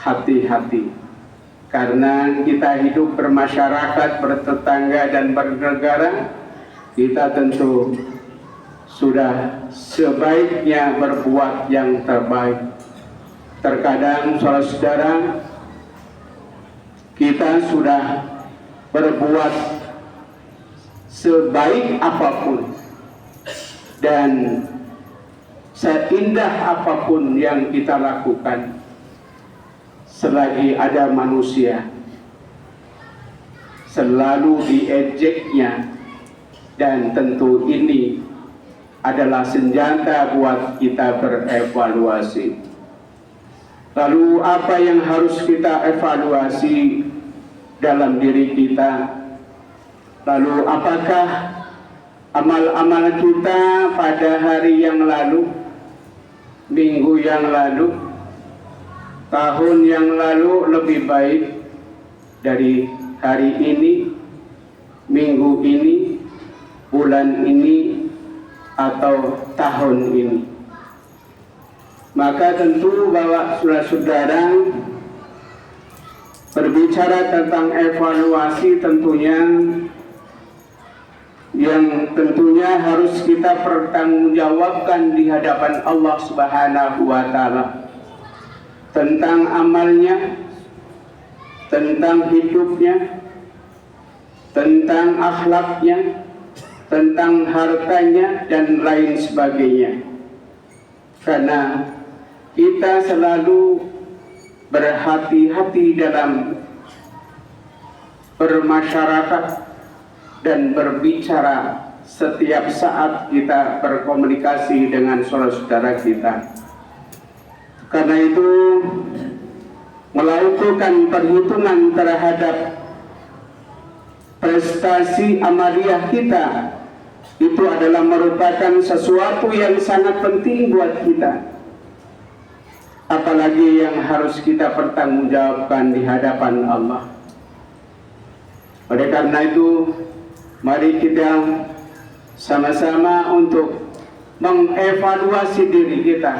hati-hati, karena kita hidup bermasyarakat, bertetangga dan bernegara. Kita tentu sudah sebaiknya berbuat yang terbaik. Terkadang saudara-saudara, kita sudah berbuat sebaik apapun dan seindah apapun yang kita lakukan, selagi ada manusia, selalu diejeknya, dan tentu ini adalah senjata buat kita berevaluasi. Lalu apa yang harus kita evaluasi dalam diri kita? Lalu apakah amal-amal kita pada hari yang lalu, minggu yang lalu, tahun yang lalu lebih baik dari hari ini, minggu ini, bulan ini, atau tahun ini? Maka tentu bahwa saudara-saudara, berbicara tentang evaluasi tentunya yang tentunya harus kita pertanggungjawabkan di hadapan Allah Subhanahu wa Ta'ala, tentang amalnya, tentang hidupnya, tentang akhlaknya, tentang hartanya, dan lain sebagainya. Karena kita selalu berhati-hati dalam bermasyarakat dan berbicara setiap saat kita berkomunikasi dengan saudara-saudara kita. Karena itu, melakukan perhitungan terhadap prestasi amaliyah kita itu adalah merupakan sesuatu yang sangat penting buat kita, apalagi yang harus kita pertanggungjawabkan di hadapan Allah. Oleh karena itu, mari kita sama-sama untuk mengevaluasi diri kita,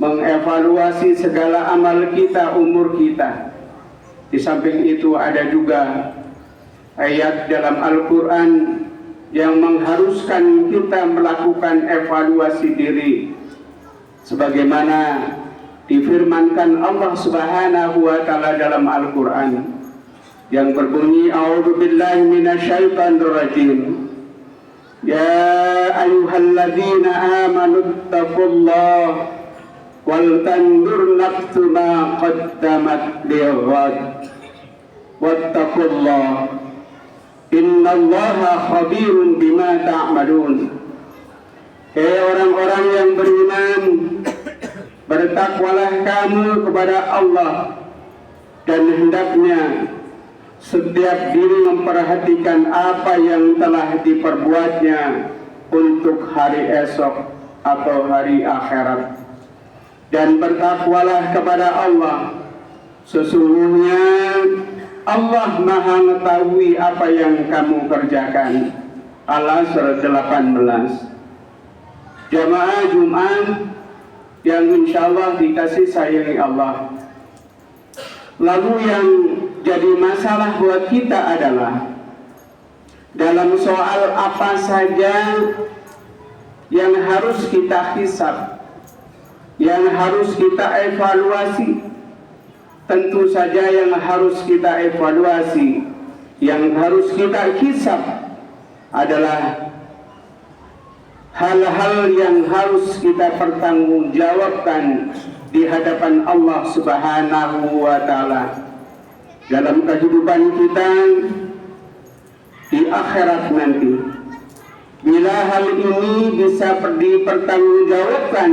mengevaluasi segala amal kita, umur kita. Di samping itu ada juga ayat dalam Al-Quran yang mengharuskan kita melakukan evaluasi diri, sebagaimana difirmankan Allah Subhanahu wa Ta'ala dalam Al-Quran yang berbunyi, A'udzubillahi minasyaitonir rajim. Ya ayyuhalladzina amanu taqullaha wal tandur nafsu ma qaddamat lighad wattaqullaha innallaha khabirun bima ta'malun. Hei orang-orang yang beriman, bertakwalah kamu kepada Allah, dan hendaknya setiap diri memperhatikan apa yang telah diperbuatnya untuk hari esok atau hari akhirat. Dan bertakwalah kepada Allah, sesungguhnya Allah Maha mengetahui apa yang kamu kerjakan. Al-Asr 18. Jamaah Jumat yang insya Allah dikasih sayangi Allah. Lalu yang jadi masalah buat kita adalah dalam soal apa saja yang harus kita hisab, yang harus kita evaluasi. Tentu saja yang harus kita evaluasi, yang harus kita hisab adalah hal-hal yang harus kita pertanggungjawabkan di hadapan Allah Subhanahu wa Ta'ala dalam kehidupan kita di akhirat nanti. Bila hal ini bisa dipertanggungjawabkan,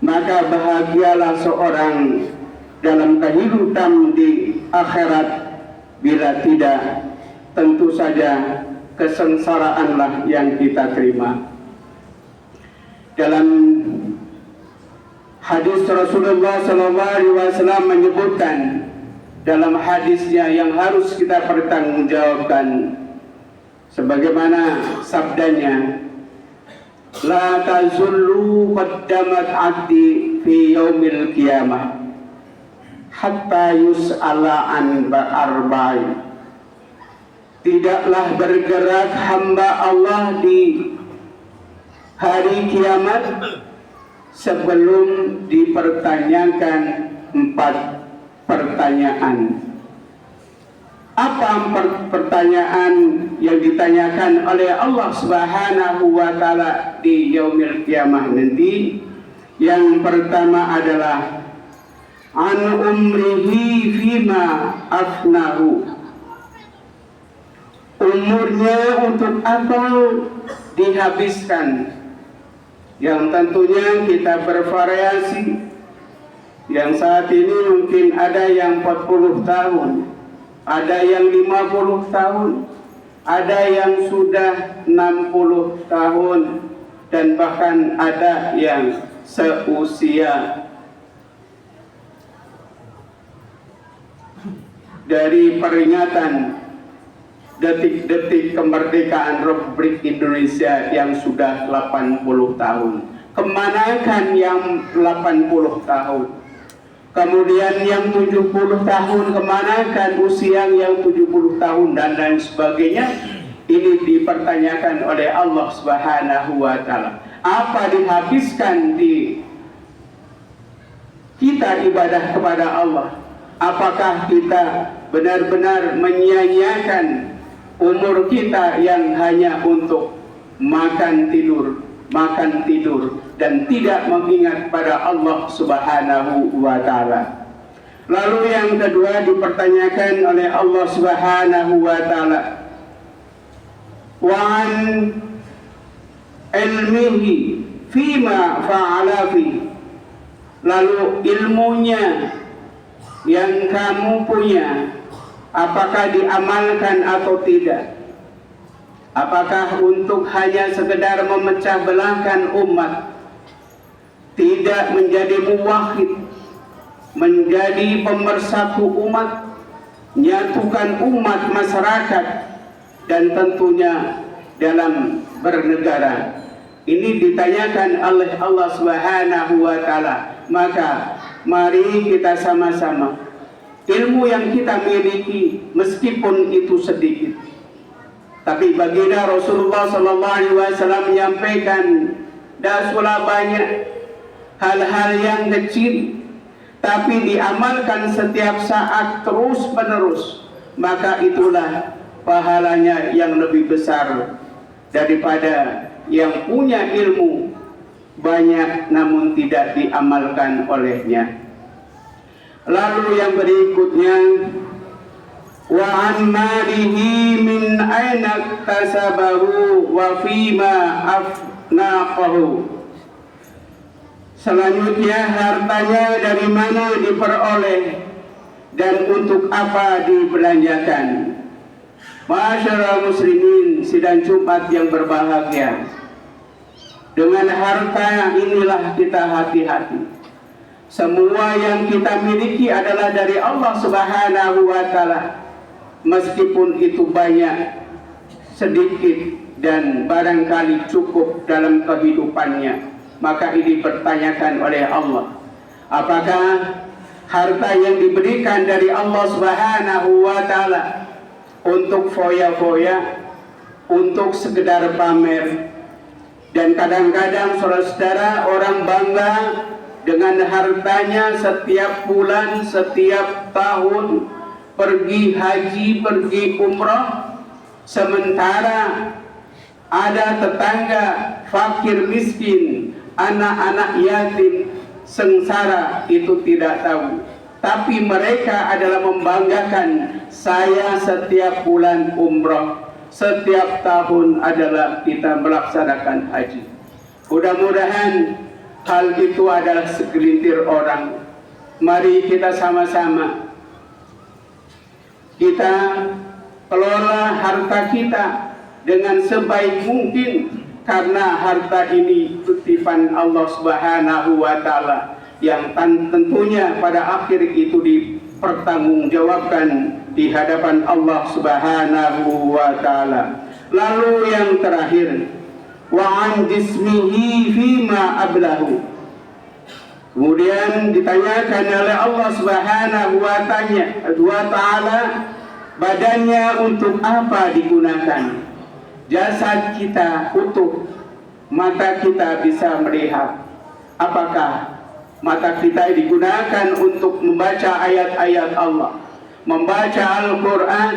maka bahagialah seorang dalam kehidupan di akhirat. Bila tidak, tentu saja kesengsaraanlah yang kita terima. Dalam hadis Rasulullah SAW menyebutkan dalam hadisnya yang harus kita pertanggungjawabkan, sebagaimana sabdanya, la tazullu qaddamat 'abdi fi yaumil qiyamah hatta yus'ala an arba'in. Tidaklah bergerak hamba Allah di hari kiamat sebelum dipertanyakan 4 pertanyaan. Apa pertanyaan yang ditanyakan oleh Allah Subhanahu wa taala di yaumil kiamah nanti? Yang pertama adalah an umrihi fima afnahu. Umurnya untuk apa dihabiskan? Yang tentunya kita bervariasi. Yang saat ini mungkin ada yang 40 tahun, ada yang 50 tahun, ada yang sudah 60 tahun, dan bahkan ada yang seusia dari peringatan detik-detik kemerdekaan Republik Indonesia yang sudah 80 tahun. Kemanakan yang 80 tahun? Kemudian yang 70 tahun, kemanakan usia yang 70 tahun dan lain sebagainya? Ini dipertanyakan oleh Allah Subhanahu wa taala. Apa dihabiskan di kita ibadah kepada Allah? Apakah kita benar-benar menyia-nyiakan umur kita yang hanya untuk makan tidur dan tidak mengingat pada Allah Subhanahu wa taala? Lalu yang kedua dipertanyakan oleh Allah Subhanahu wa taala, wa an ilmihi fima fa'ala fi. Lalu ilmunya yang kamu punya, apakah diamalkan atau tidak? Apakah untuk hanya sekedar memecah belahkan umat, tidak menjadi muwahhid, menjadi pemersatu umat, menyatukan umat masyarakat, dan tentunya dalam bernegara? Ini ditanyakan oleh Allah Subhanahu wa taala. Maka mari kita sama-sama, ilmu yang kita miliki meskipun itu sedikit, tapi baginda Rasulullah sallallahu alaihi wasallam menyampaikan dasula banyak hal-hal yang kecil tapi diamalkan setiap saat terus menerus, maka itulah pahalanya yang lebih besar daripada yang punya ilmu banyak namun tidak diamalkan olehnya. Lalu yang berikutnya, wa an malihi min aina kasabahu wa fima afnaqahu. Selanjutnya, hartanya dari mana diperoleh dan untuk apa dibelanjakan. Masyaallah muslimin sidang Jumat yang berbahagia, dengan harta inilah kita hati-hati. Semua yang kita miliki adalah dari Allah Subhanahu wa taala. Meskipun itu banyak, sedikit, dan barangkali cukup dalam kehidupannya, maka ini dipertanyakan oleh Allah. Apakah harta yang diberikan dari Allah Subhanahu wa taala untuk foya-foya, untuk sekedar pamer? Dan kadang-kadang saudara-saudara, orang bangga dengan hartanya setiap bulan, setiap tahun pergi haji, pergi umrah, sementara ada tetangga fakir miskin, anak-anak yatim sengsara, itu tidak tahu. Tapi mereka adalah membanggakan, saya setiap bulan umrah, setiap tahun adalah kita melaksanakan haji. Mudah-mudahan hal itu adalah segelintir orang. Mari kita sama-sama kita kelola harta kita dengan sebaik mungkin, karena harta ini titipan Allah Subhanahu wa taala yang tentunya pada akhir itu dipertanggungjawabkan di hadapan Allah Subhanahu wa taala. Lalu yang terakhir, wa an jismihi fima ablahu. Kemudian ditanyakan oleh Allah Subhanahu wa Ta'ala, badannya untuk apa digunakan? Jasad kita utuh, mata kita bisa melihat. Apakah mata kita digunakan untuk membaca ayat-ayat Allah, membaca Al-Quran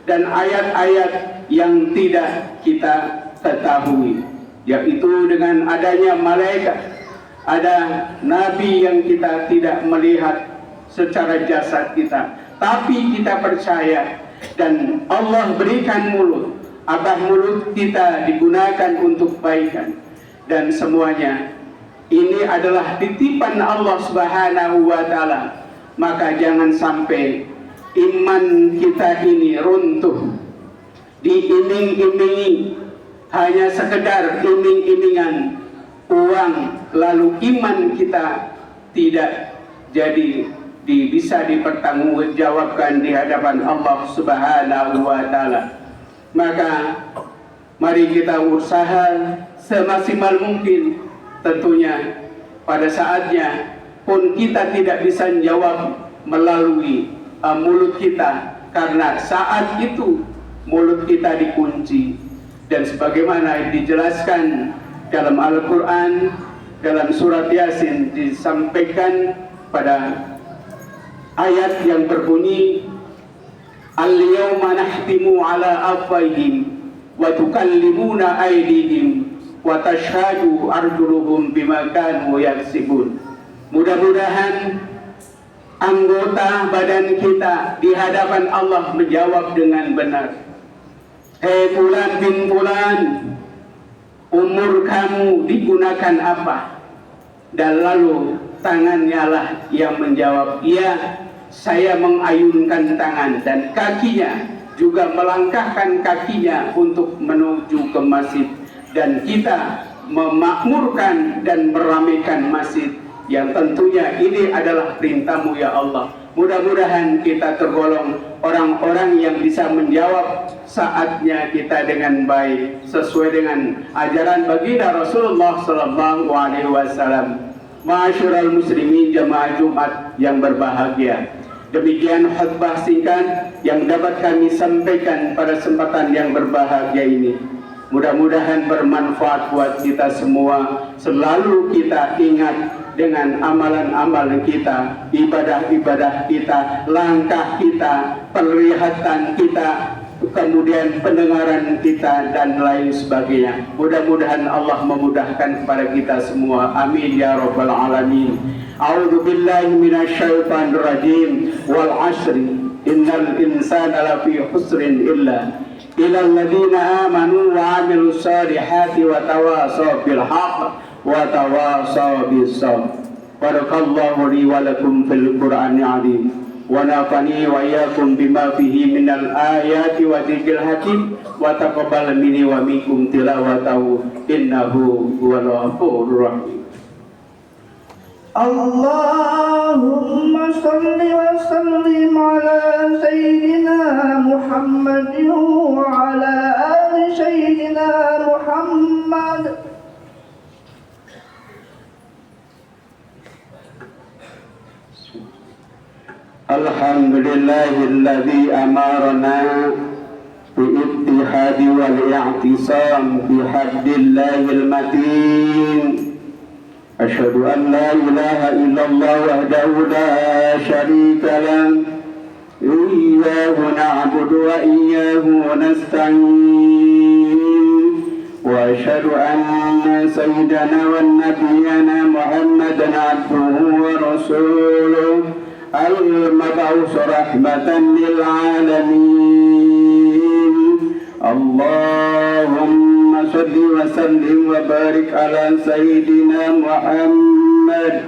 dan ayat-ayat yang tidak kita ketahui, yaitu dengan adanya malaikat, ada nabi yang kita tidak melihat secara jasad kita, tapi kita percaya, dan Allah berikan mulut, agar mulut kita digunakan untuk kebaikan. Dan semuanya ini adalah titipan Allah Subhanahu wa Ta'ala. Maka jangan sampai iman kita ini runtuh, diiming-imingi, hanya sekedar iming-imingan uang, lalu iman kita tidak jadi bisa dipertanggungjawabkan di hadapan Allah Subhanahu wa Ta'ala. Maka mari kita usaha semaksimal mungkin. Tentunya pada saatnya pun kita tidak bisa menjawab melalui mulut kita, karena saat itu mulut kita dikunci. Dan sebagaimana dijelaskan dalam Al-Quran, dalam surat Yasin disampaikan pada ayat yang berbunyi, Al-yawma nahtimu ala afwahihim wa tukallimuna aydihim wa tashhadu arjuluhum bima kanu yaksibun. Mudah-mudahan anggota badan kita di hadapan Allah menjawab dengan benar. Hei fulan bin fulan, umur kamu digunakan apa? Dan lalu tangannya lah yang menjawab, iya, saya mengayunkan tangan, dan kakinya juga melangkahkan kakinya untuk menuju ke masjid. Dan kita memakmurkan dan meramaikan masjid, yang tentunya ini adalah perintah-Mu ya Allah. Mudah-mudahan kita tergolong orang-orang yang bisa menjawab saatnya kita dengan baik, sesuai dengan ajaran baginda Rasulullah sallallahu alaihi wasallam. Ma'asyiral muslimin jamaah Jumat yang berbahagia, demikian khutbah singkat yang dapat kami sampaikan pada kesempatan yang berbahagia ini. Mudah-mudahan bermanfaat buat kita semua. Selalu kita ingat dengan amalan-amalan kita, ibadah-ibadah kita, langkah kita, penglihatan kita, kemudian pendengaran kita, dan lain sebagainya. Mudah-mudahan Allah memudahkan kepada kita semua. Amin ya rabbal alamin. A'udzu billahi minasyaitonir rajim. Wal 'ashri innal insana lafi khusrin illa illalladzina amanu wa 'amilus solihati wa tawasaw bil haqq wa tawasaw bis sabr. Barakallahu li wa lakum fil Qur'anil 'azim. Wa nafani wa iyyakum bima fihi minal ayati wa dzikril hakim wa taqabbal minni wa minkum tilawatahu innahu huwal ghafurur rahim. Allahumma salli wa sallim ala sayyidina Muhammadin wa ala ali sayyidina Muhammad. Alhamdulillahilladzi amarna bi'ittihadi wal i'tisam bihablillahil matin. Asyhadu an la ilaha illallah wahdahu la syarika lah. Iyyahu na'budu wa iyyahu nasta'in. Wa asyhadu anna sayyidana wa nabiyyana Muhammadan abduhu wa rasuluh al-mab'us rahmatan lil alamin. Allahumma salli wa sallim wa barik ala sayyidina Muhammad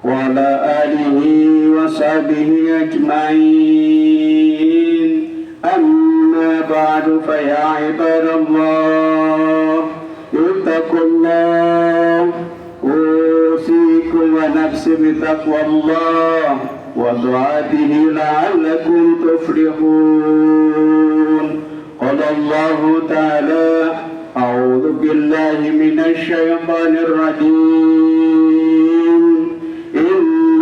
wa ala alihi wa sahbihi ajma'in. Amma ba'du, fa ya ibadallah, ittaqullah, usikum wa nafsi bitaqwallah wa ta'atihi la'allakum tuflihun. Qala Allah ta'ala, a'udzu billahi minasy syaithanir rajim.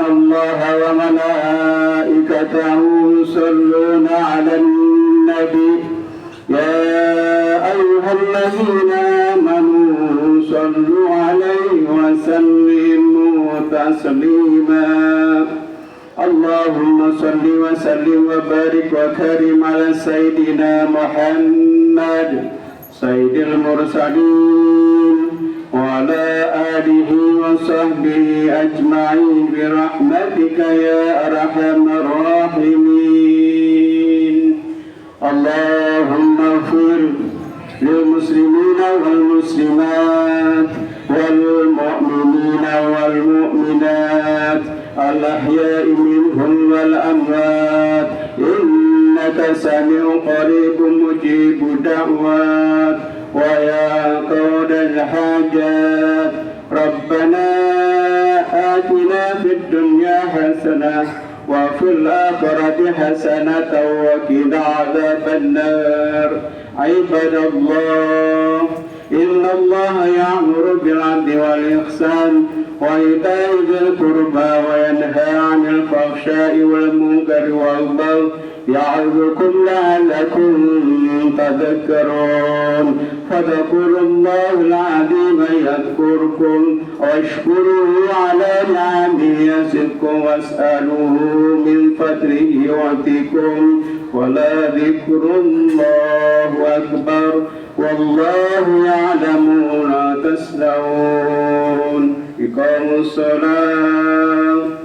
الله وملائكته يصلون على النبي يا أيها الذين آمنوا صلوا عليه وسلموا تسليما اللهم صل وسلم وبارك وكرم على سيدنا محمد سيد المرسلين وعلى آله وصحبه أجمعين برحمتك يا أرحم الراحمين اللهم اغفر للمسلمين والمسلمات والمؤمنين والمؤمنات الأحياء منهم والأموات إنك سميع قريب مجيب الدعوات ويا قاضي الحاجات ربنا آتنا في الدنيا حسنة وفي الآخرة حسنة وقنا عذاب النار عباد الله إن الله يأمر بالعدل والإحسان وإيتاء ذي القربى وينهى عن الفحشاء والمنكر والبغي يعظكم لعلكم تذكرون فاذكروا الله العظيم يذكركم واشكروه على نعمه يزدكم واسألوه من فضله يعطيكم ولذكر الله أكبر والله يعلم ما تصنعون إقام الصلاة